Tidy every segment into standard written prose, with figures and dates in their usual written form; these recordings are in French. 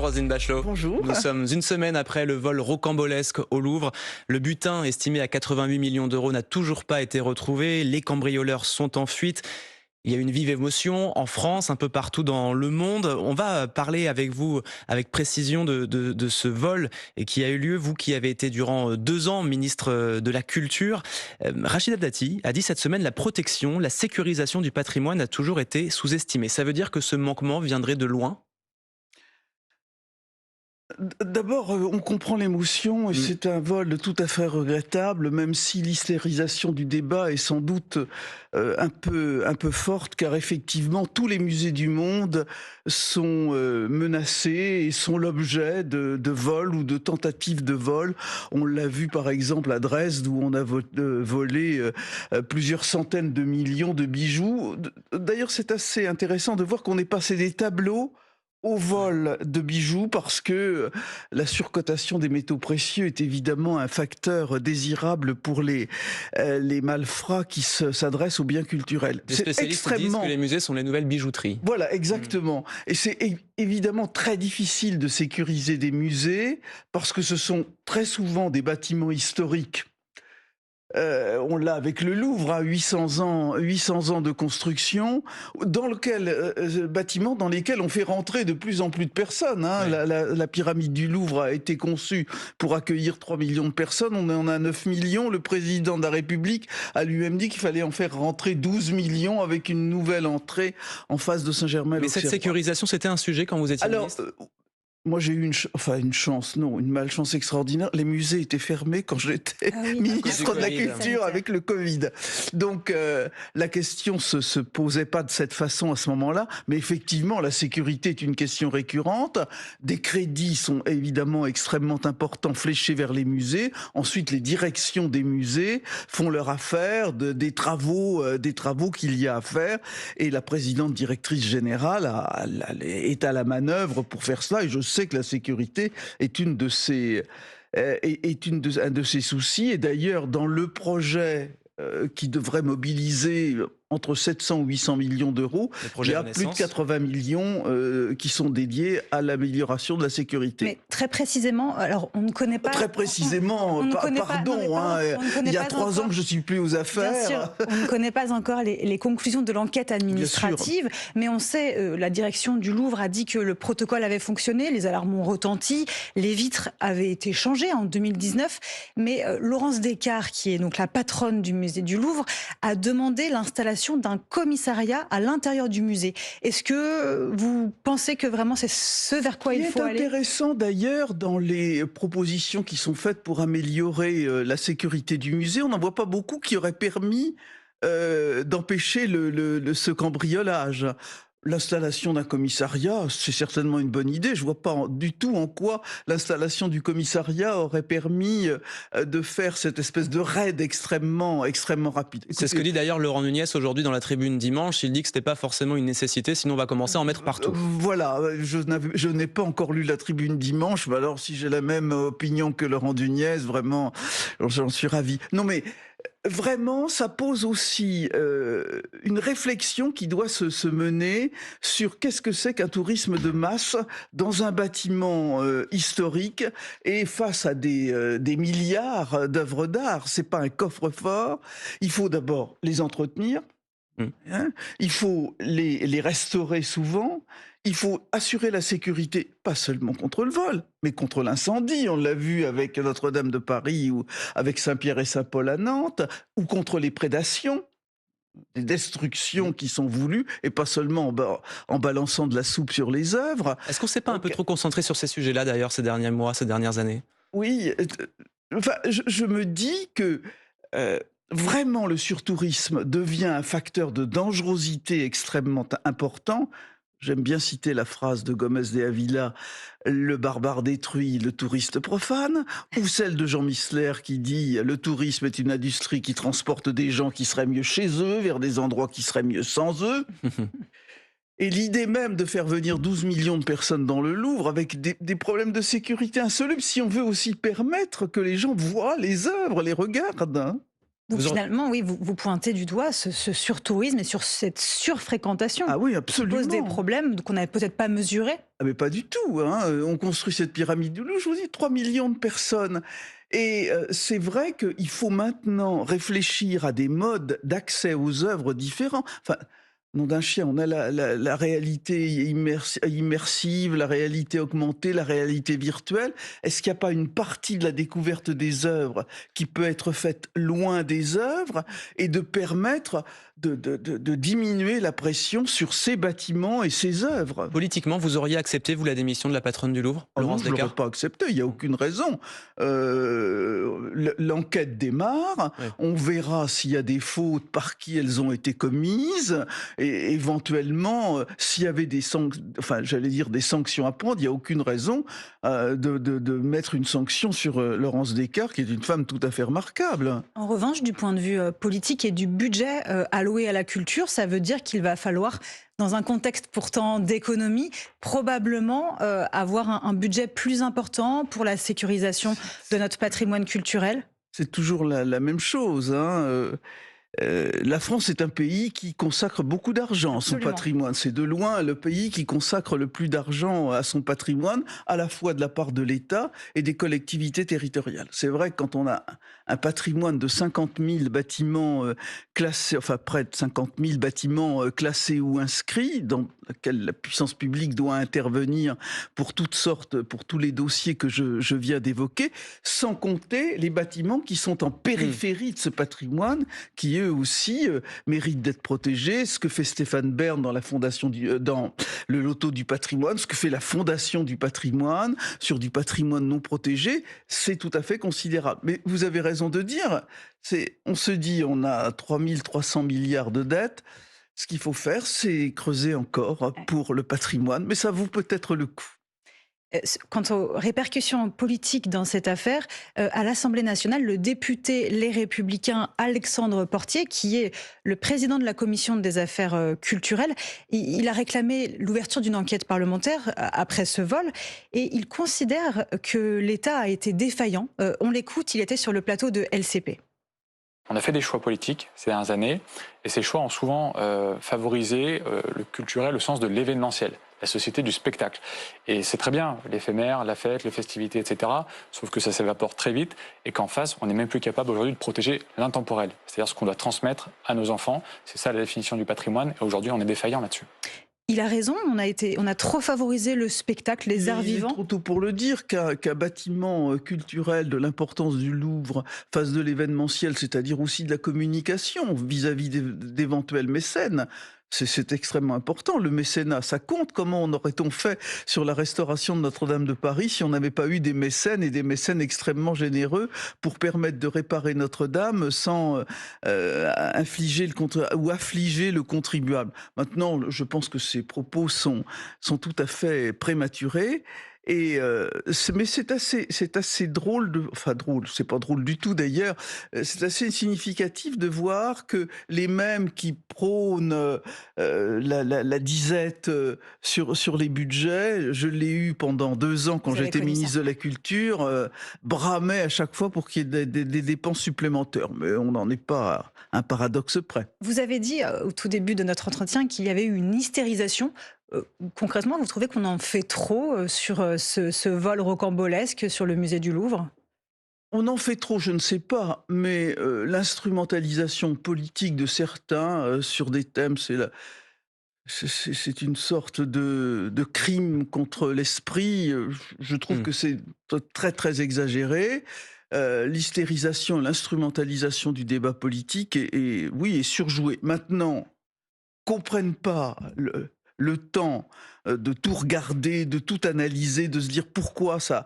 Roselyne Bachelot. Bonjour. Nous sommes une semaine après le vol rocambolesque au Louvre. Le butin, estimé à 88 millions d'euros, n'a toujours pas été retrouvé. Les cambrioleurs sont en fuite. Il y a une vive émotion en France, un peu partout dans le monde. On va parler avec vous avec précision de ce vol et qui a eu lieu, vous qui avez été durant 2 ans ministre de la Culture. Rachida Dati a dit cette semaine la protection, la sécurisation du patrimoine a toujours été sous-estimée. Ça veut dire que ce manquement viendrait de loin ? D'abord, on comprend l'émotion et c'est un vol tout à fait regrettable, même si l'hystérisation du débat est sans doute un peu forte, car effectivement, tous les musées du monde sont menacés et sont l'objet de vols ou de tentatives de vol. On l'a vu par exemple à Dresde, où on a volé plusieurs centaines de millions de bijoux. D'ailleurs, c'est assez intéressant de voir qu'on est passé des tableaux au vol de bijoux parce que la surcotation des métaux précieux est évidemment un facteur désirable pour les malfrats qui s'adressent aux biens culturels. Les C'est spécialistes disent extrêmement... que les musées sont les nouvelles bijouteries. Voilà, exactement. Et c'est évidemment très difficile de sécuriser des musées parce que ce sont très souvent des bâtiments historiques. On l'a avec le Louvre, à 800 ans de construction, bâtiments dans lesquels on fait rentrer de plus en plus de personnes. Hein. Ouais. La pyramide du Louvre a été conçue pour accueillir 3 millions de personnes, on en a 9 millions. Le président de la République a lui-même dit qu'il fallait en faire rentrer 12 millions avec une nouvelle entrée en face de Saint-Germain-l'Auxerrois. Mais cette sécurisation, c'était un sujet quand vous étiez ministre ? Moi, j'ai eu une malchance extraordinaire. Les musées étaient fermés quand j'étais ministre de la Culture avec le Covid. Donc, la question se posait pas de cette façon à ce moment-là. Mais effectivement, la sécurité est une question récurrente. Des crédits sont évidemment extrêmement importants fléchés vers les musées. Ensuite, les directions des musées font leur affaire des travaux qu'il y a à faire. Et la présidente directrice générale est à la manœuvre pour faire cela. Et je sais que la sécurité est un de ses soucis. Et d'ailleurs, dans le projet qui devrait mobiliser entre 700 ou 800 millions d'euros, il y a plus de 80 millions qui sont dédiés à l'amélioration de la sécurité. Mais très précisément, alors on ne connaît pas... Très précisément, il y a 3 ans que je ne suis plus aux affaires. Bien sûr, on ne connaît pas encore les conclusions de l'enquête administrative, mais on sait, la direction du Louvre a dit que le protocole avait fonctionné, les alarmes ont retenti, les vitres avaient été changées en 2019, mais Laurence Descartes, qui est donc la patronne du musée du Louvre, a demandé l'installation d'un commissariat à l'intérieur du musée. Est-ce que vous pensez que vraiment c'est ce vers quoi il faut aller ? Ce qui est intéressant d'ailleurs dans les propositions qui sont faites pour améliorer la sécurité du musée, on n'en voit pas beaucoup qui auraient permis d'empêcher ce cambriolage. L'installation d'un commissariat, c'est certainement une bonne idée. Je vois pas du tout en quoi l'installation du commissariat aurait permis de faire cette espèce de raid extrêmement rapide. Écoutez, c'est ce que dit d'ailleurs Laurent Nunez aujourd'hui dans la Tribune dimanche. Il dit que c'était pas forcément une nécessité, sinon on va commencer à en mettre partout. Voilà, je n'ai pas encore lu la Tribune dimanche, mais alors si j'ai la même opinion que Laurent Nunez, vraiment, j'en suis ravi. Non mais... Vraiment, ça pose aussi une réflexion qui doit se mener sur qu'est-ce que c'est qu'un tourisme de masse dans un bâtiment historique et face à des milliards d'œuvres d'art. C'est pas un coffre-fort. Il faut d'abord les entretenir. Hein, il faut les restaurer souvent. Il faut assurer la sécurité, pas seulement contre le vol, mais contre l'incendie. On l'a vu avec Notre-Dame de Paris ou avec Saint-Pierre et Saint-Paul à Nantes, ou contre les prédations, des destructions qui sont voulues, et pas seulement en balançant de la soupe sur les œuvres. Est-ce qu'on ne s'est pas un peu trop concentré sur ces sujets-là d'ailleurs ces derniers mois, ces dernières années ? Oui, je me dis que... vraiment, le surtourisme devient un facteur de dangerosité extrêmement important. J'aime bien citer la phrase de Gomez de Avila, « Le barbare détruit, le touriste profane », ou celle de Jean Missler qui dit « Le tourisme est une industrie qui transporte des gens qui seraient mieux chez eux vers des endroits qui seraient mieux sans eux ». Et l'idée même de faire venir 12 millions de personnes dans le Louvre avec des problèmes de sécurité insolubles, si on veut aussi permettre que les gens voient les œuvres, les regardent. Hein. Donc finalement, oui, vous pointez du doigt ce surtourisme et sur cette surfréquentation Ah oui, qui pose des absolument. problèmes qu'on n'avait peut-être pas mesurés. Ah mais pas du tout, hein, on construit cette pyramide du Louvre, je vous dis 3 millions de personnes et c'est vrai qu'il faut maintenant réfléchir à des modes d'accès aux œuvres différents. Enfin, nom d'un chien, on a la réalité immersive, la réalité augmentée, la réalité virtuelle. Est-ce qu'il n'y a pas une partie de la découverte des œuvres qui peut être faite loin des œuvres et de permettre de diminuer la pression sur ces bâtiments et ces œuvres? Politiquement, vous auriez accepté, vous, la démission de la patronne du Louvre, Ah non, Laurence je ne l'aurais Descartes? pas accepté, il n'y a aucune raison. L'enquête démarre, Ouais. on verra s'il y a des fautes, par qui elles ont été commises, et éventuellement, s'il y avait des sanctions à prendre, il n'y a aucune raison de mettre une sanction sur Laurence Descartes, qui est une femme tout à fait remarquable. En revanche, du point de vue politique et du budget alloué à la culture, ça veut dire qu'il va falloir, dans un contexte pourtant d'économie, probablement avoir un budget plus important pour la sécurisation de notre patrimoine culturel. C'est toujours la même chose, hein. La France est un pays qui consacre beaucoup d'argent à son Absolument. patrimoine. C'est de loin le pays qui consacre le plus d'argent à son patrimoine, à la fois de la part de l'État et des collectivités territoriales. C'est vrai que quand on a un patrimoine de 50 000 bâtiments classés, enfin près de 50 000 bâtiments classés ou inscrits, dans lesquels la puissance publique doit intervenir pour toutes sortes, pour tous les dossiers que je viens d'évoquer, sans compter les bâtiments qui sont en périphérie de ce patrimoine, qui eux aussi méritent d'être protégés. Ce que fait Stéphane Bern dans dans le loto du patrimoine, ce que fait la Fondation du patrimoine sur du patrimoine non protégé, c'est tout à fait considérable. Mais vous avez raison de dire, on se dit on a 3 300 milliards de dettes. Ce qu'il faut faire, c'est creuser encore pour le patrimoine, mais ça vaut peut-être le coup. Quant aux répercussions politiques dans cette affaire, à l'Assemblée nationale, le député Les Républicains Alexandre Portier, qui est le président de la commission des affaires culturelles, il a réclamé l'ouverture d'une enquête parlementaire après ce vol et il considère que l'État a été défaillant. On l'écoute, il était sur le plateau de LCP. On a fait des choix politiques ces dernières années et ces choix ont souvent favorisé le culturel, le sens de l'événementiel, la société du spectacle. Et c'est très bien, l'éphémère, la fête, les festivités, etc. Sauf que ça s'évapore très vite et qu'en face, on n'est même plus capable aujourd'hui de protéger l'intemporel. C'est-à-dire ce qu'on doit transmettre à nos enfants. C'est ça la définition du patrimoine et aujourd'hui, on est défaillant là-dessus. Il a raison, on a trop favorisé le spectacle, les arts Il est vivants. trop tôt pour le dire qu'un bâtiment culturel de l'importance du Louvre fasse de l'événementiel, c'est-à-dire aussi de la communication vis-à-vis d'éventuels mécènes. C'est extrêmement important. Le mécénat, ça compte. Comment aurait-on fait sur la restauration de Notre-Dame de Paris si on n'avait pas eu des mécènes et des mécènes extrêmement généreux pour permettre de réparer Notre-Dame sans affliger le contribuable. Maintenant, je pense que ces propos sont tout à fait prématurés. Mais c'est assez drôle enfin drôle, c'est pas drôle du tout d'ailleurs, c'est assez significatif de voir que les mêmes qui prônent la disette sur les budgets, je l'ai eu pendant 2 ans quand Vous avez j'étais connu ça. ministre de la Culture, bramaient à chaque fois pour qu'il y ait des dépenses supplémentaires. Mais on n'en est pas à un paradoxe près. Vous avez dit au tout début de notre entretien qu'il y avait eu une hystérisation. Concrètement, vous trouvez qu'on en fait trop sur ce vol rocambolesque sur le musée du Louvre? On en fait trop, je ne sais pas, mais l'instrumentalisation politique de certains sur des thèmes, c'est une sorte de crime contre l'esprit. Je trouve que c'est très très exagéré. L'hystérisation, l'instrumentalisation du débat politique oui, est surjouée. Maintenant, comprennent pas le temps de tout regarder, de tout analyser, de se dire pourquoi ça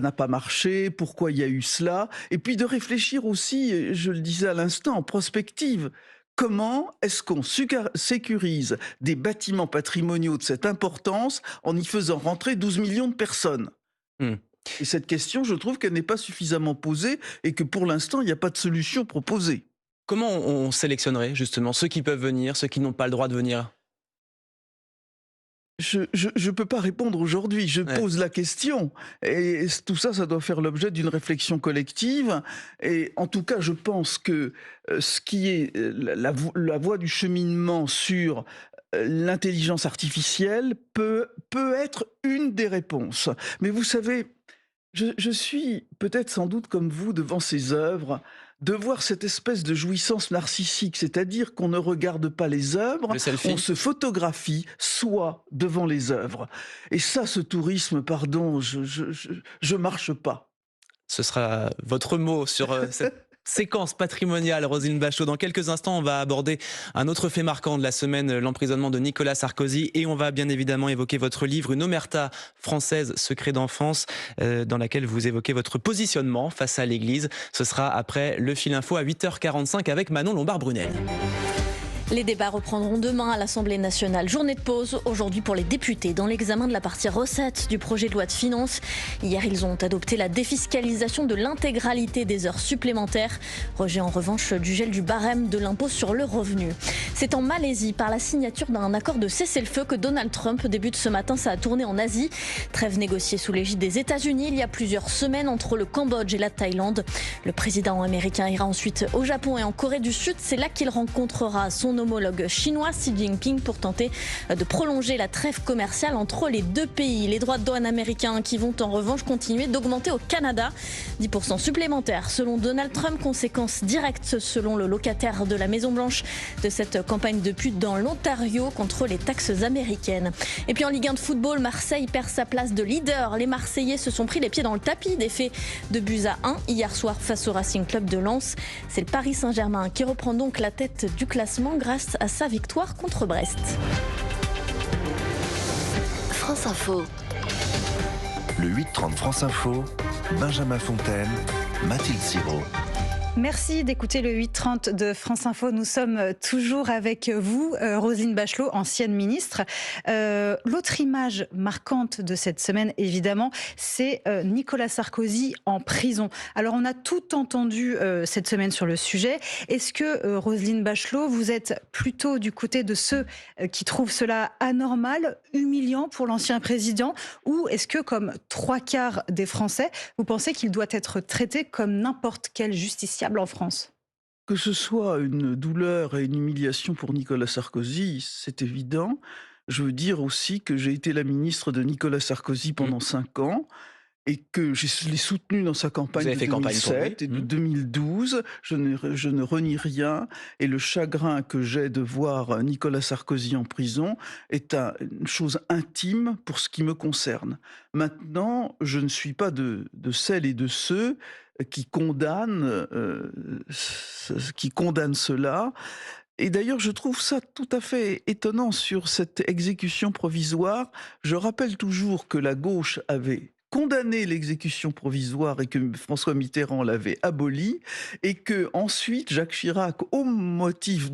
n'a pas marché, pourquoi il y a eu cela, et puis de réfléchir aussi, je le disais à l'instant, en prospective. Comment est-ce qu'on sécurise des bâtiments patrimoniaux de cette importance en y faisant rentrer 12 millions de personnes? Hmm. Et cette question, je trouve qu'elle n'est pas suffisamment posée et que pour l'instant, il n'y a pas de solution proposée. Comment on sélectionnerait justement ceux qui peuvent venir, ceux qui n'ont pas le droit de venir? Je peux pas répondre aujourd'hui. Je Ouais. pose la question et tout ça, ça doit faire l'objet d'une réflexion collective. Et en tout cas, je pense que ce qui est la voie du cheminement sur l'intelligence artificielle peut être une des réponses. Mais vous savez, je suis peut-être sans doute comme vous devant ces œuvres, de voir cette espèce de jouissance narcissique, c'est-à-dire qu'on ne regarde pas les œuvres, Le on selfie? se photographie soi devant les œuvres. Et ça, ce tourisme, pardon, je marche pas. Ce sera votre mot sur cette séquence patrimoniale, Roselyne Bachelot. Dans quelques instants, on va aborder un autre fait marquant de la semaine, l'emprisonnement de Nicolas Sarkozy. Et on va bien évidemment évoquer votre livre, Une omerta française, secret d'enfance, dans laquelle vous évoquez votre positionnement face à l'Église. Ce sera après le fil info à 8h45 avec Manon Lombard-Brunel. Les débats reprendront demain à l'Assemblée nationale. Journée de pause aujourd'hui pour les députés dans l'examen de la partie recettes du projet de loi de finances. Hier, ils ont adopté la défiscalisation de l'intégralité des heures supplémentaires. Rejet en revanche du gel du barème de l'impôt sur le revenu. C'est en Malaisie, par la signature d'un accord de cessez-le-feu, que Donald Trump débute ce matin sa tournée en Asie. Trêve négociée sous l'égide des États-Unis il y a plusieurs semaines entre le Cambodge et la Thaïlande. Le président américain ira ensuite au Japon et en Corée du Sud. C'est là qu'il rencontrera son homologue chinois Xi Jinping pour tenter de prolonger la trêve commerciale entre les deux pays. Les droits de douane américains qui vont en revanche continuer d'augmenter au Canada. 10% supplémentaires selon Donald Trump, conséquence directe selon le locataire de la Maison-Blanche de cette campagne de pute dans l'Ontario contre les taxes américaines. Et puis en Ligue 1 de football, Marseille perd sa place de leader. Les Marseillais se sont pris les pieds dans le tapis, défait de buts à 1 hier soir face au Racing Club de Lens. C'est le Paris Saint-Germain qui reprend donc la tête du classement grâce à sa victoire contre Brest. France Info. Le 8-30 France Info, Benjamin Fontaine, Mathilde Siraud. Merci d'écouter le 8h30 de France Info. Nous sommes toujours avec vous, Roselyne Bachelot, ancienne ministre. L'autre image marquante de cette semaine, évidemment, c'est Nicolas Sarkozy en prison. Alors, on a tout entendu cette semaine sur le sujet. Est-ce que, Roselyne Bachelot, vous êtes plutôt du côté de ceux qui trouvent cela anormal, humiliant pour l'ancien président, ou est-ce que, comme 3/4 des Français, vous pensez qu'il doit être traité comme n'importe quel justiciable en France? Que ce soit une douleur et une humiliation pour Nicolas Sarkozy, c'est évident. Je veux dire aussi que j'ai été la ministre de Nicolas Sarkozy pendant 5 ans et que je l'ai soutenu dans sa campagne Vous avez de fait campagne pour lui. 2007 et de 2012. Je ne renie rien et le chagrin que j'ai de voir Nicolas Sarkozy en prison est une chose intime pour ce qui me concerne. Maintenant, je ne suis pas de celles et de ceux qui condamnent cela. Et d'ailleurs, je trouve ça tout à fait étonnant sur cette exécution provisoire. Je rappelle toujours que la gauche avait condamné l'exécution provisoire et que François Mitterrand l'avait abolie, et que ensuite Jacques Chirac, au motif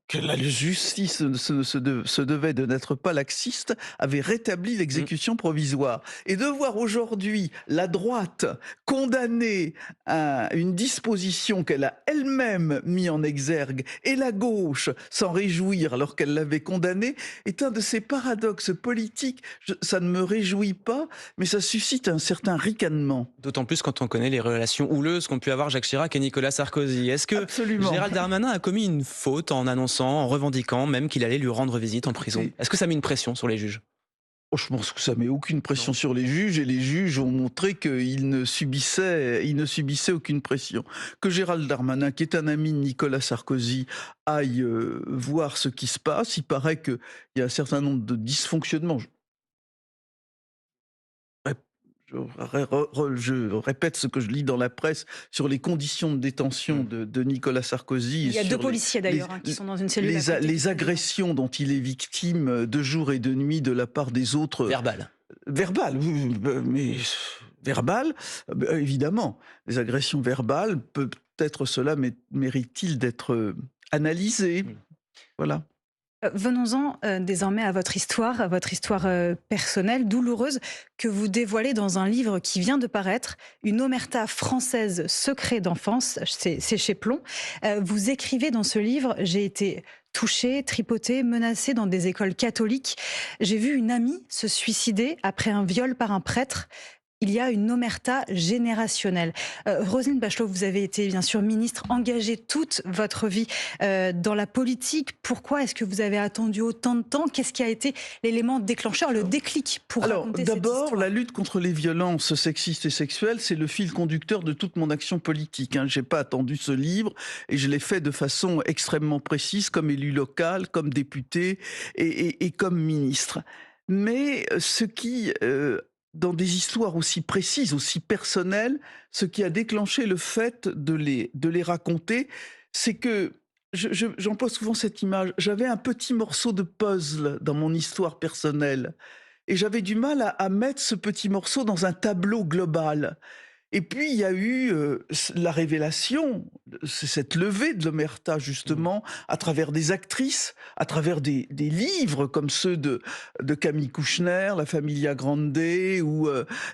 que la justice se devait de n'être pas laxiste, avait rétabli l'exécution provisoire. Et de voir aujourd'hui la droite condamner une disposition qu'elle a elle-même mis en exergue et la gauche s'en réjouir alors qu'elle l'avait condamnée est un de ces paradoxes politiques. Ça ne me réjouit pas, mais ça suscite un certain ricanement. D'autant plus quand on connaît les relations houleuses qu'ont pu avoir Jacques Chirac et Nicolas Sarkozy. Est-ce que Absolument. Gérald Darmanin a commis une faute en annonçant, en revendiquant même qu'il allait lui rendre visite en prison? Écoutez, Est-ce que ça met une pression sur les juges? Oh, je pense que ça met aucune pression sur les juges et les juges ont montré qu'ils ne subissaient aucune pression. Que Gérald Darmanin, qui est un ami de Nicolas Sarkozy, aille voir ce qui se passe, il paraît qu'il y a un certain nombre de dysfonctionnements. Je répète ce que je lis dans la presse sur les conditions de détention de Nicolas Sarkozy. Il y a sur 2 policiers d'ailleurs qui sont dans une cellule. les agressions dont il est victime de jour et de nuit de la part des autres. Verbal. Verbal, oui, mais verbal, évidemment. Les agressions verbales, peut-être cela mérite-t-il d'être analysé. Voilà. Venons-en désormais à votre histoire personnelle, douloureuse, que vous dévoilez dans un livre qui vient de paraître, Une omerta française, secret d'enfance, c'est chez Plomb. Vous écrivez dans ce livre: j'ai été touchée, tripotée, menacée dans des écoles catholiques. J'ai vu une amie se suicider après un viol par un prêtre. Il y a une omerta générationnelle. Roselyne Bachelot, vous avez été bien sûr ministre, engagée toute votre vie dans la politique. Pourquoi est-ce que vous avez attendu autant de temps? Qu'est-ce qui a été l'élément déclencheur, le déclic pour raconter cette histoire? D'abord, la lutte contre les violences sexistes et sexuelles, c'est le fil conducteur de toute mon action politique. Je n'ai pas attendu ce livre et je l'ai fait de façon extrêmement précise, comme élu local, comme député et comme ministre. Mais ce qui... dans des histoires aussi précises, aussi personnelles, ce qui a déclenché le fait de les raconter, c'est que, j'emploie souvent cette image, j'avais un petit morceau de puzzle dans mon histoire personnelle, et j'avais du mal à mettre ce petit morceau dans un tableau global. Et puis, il y a eu la révélation, cette levée de l'omerta, justement, à travers des actrices, à travers des livres comme ceux de Camille Kouchner, La Familia Grande, ou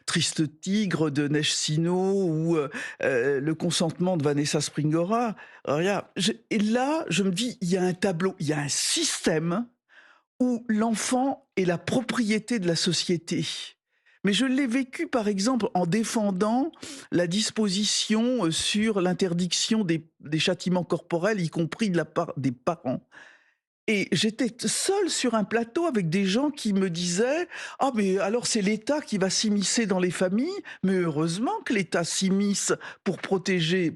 Triste Tigre de Neige Sino, ou Le consentement de Vanessa Springora. Et là, je me dis, il y a un tableau, il y a un système où l'enfant est la propriété de la société. Mais je l'ai vécu, par exemple, en défendant la disposition sur l'interdiction des châtiments corporels, y compris de la part des parents. Et j'étais seule sur un plateau avec des gens qui me disaient « Ah, mais alors c'est l'État qui va s'immiscer dans les familles ?» Mais heureusement que l'État s'immisce pour protéger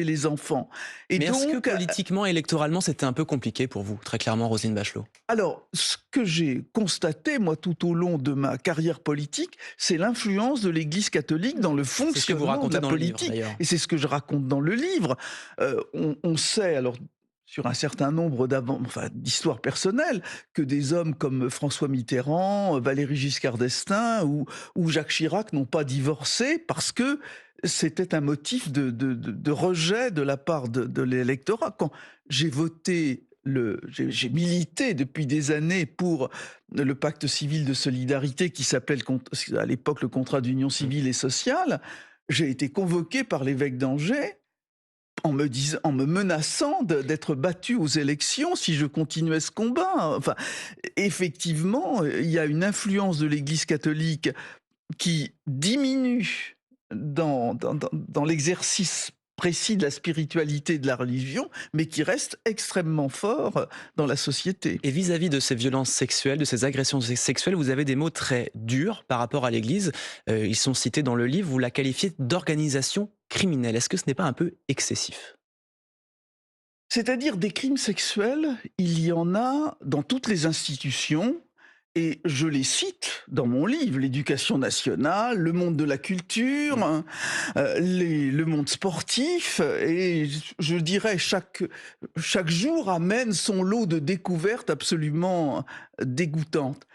les enfants. Et mais donc, est-ce que politiquement, électoralement, c'était un peu compliqué pour vous, très clairement, Roselyne Bachelot? Alors, ce que j'ai constaté, moi, tout au long de ma carrière politique, c'est l'influence de l'Église catholique dans le fonctionnement de la politique. Et c'est ce que je raconte dans le livre. On sait, alors... sur un certain nombre d'histoires personnelles, que des hommes comme François Mitterrand, Valéry Giscard d'Estaing ou Jacques Chirac n'ont pas divorcé parce que c'était un motif de rejet de la part de l'électorat. Quand j'ai voté, j'ai milité depuis des années pour le pacte civil de solidarité qui s'appelait à l'époque le contrat d'union civile et sociale, j'ai été convoqué par l'évêque d'Angers en me menaçant d'être battu aux élections si je continuais ce combat. Enfin, effectivement, il y a une influence de l'Église catholique qui diminue dans l'exercice précis de la spiritualité et de la religion, mais qui reste extrêmement fort dans la société. Et vis-à-vis de ces violences sexuelles, de ces agressions sexuelles, vous avez des mots très durs par rapport à l'Église. Ils sont cités dans le livre, vous la qualifiez d'organisation criminelle. Est-ce que ce n'est pas un peu excessif ? C'est-à-dire des crimes sexuels, il y en a dans toutes les institutions, et je les cite dans mon livre, l'éducation nationale, le monde de la culture, le monde sportif, et je dirais chaque jour amène son lot de découvertes absolument dégoûtantes.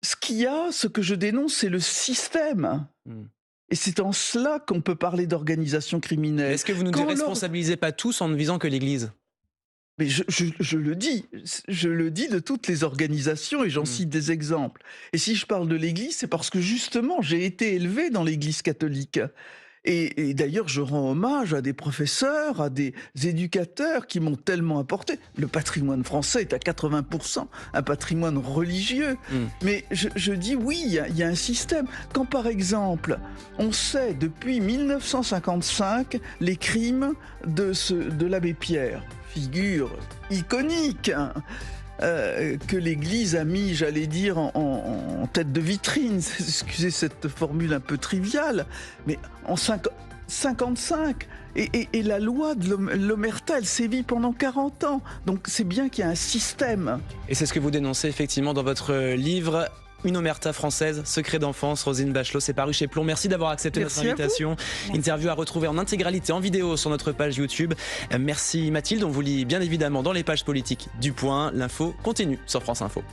Ce que je dénonce, c'est le système. Et c'est en cela qu'on peut parler d'organisation criminelle. Est-ce que vous ne déresponsabilisez pas tous en ne visant que l'Église ? Mais je le dis de toutes les organisations et j'en cite des exemples. Et si je parle de l'Église, c'est parce que justement, j'ai été élevé dans l'Église catholique. Et d'ailleurs, je rends hommage à des professeurs, à des éducateurs qui m'ont tellement apporté. Le patrimoine français est à 80% un patrimoine religieux. Mais je dis oui, il y a un système. Quand par exemple, on sait depuis 1955 les crimes de l'abbé Pierre, figure iconique, que l'Église a mis, j'allais dire, en tête de vitrine. Excusez cette formule un peu triviale, mais en 55. Et la loi de l'omerta, elle sévit pendant 40 ans. Donc c'est bien qu'il y a un système. Et c'est ce que vous dénoncez effectivement dans votre livre. Une omerta française, secret d'enfance, Roselyne Bachelot, c'est paru chez Plomb. Merci d'avoir accepté notre invitation. Interview à retrouver en intégralité, en vidéo sur notre page YouTube. Merci Mathilde, on vous lit bien évidemment dans les pages politiques du Point. L'info continue sur France Info.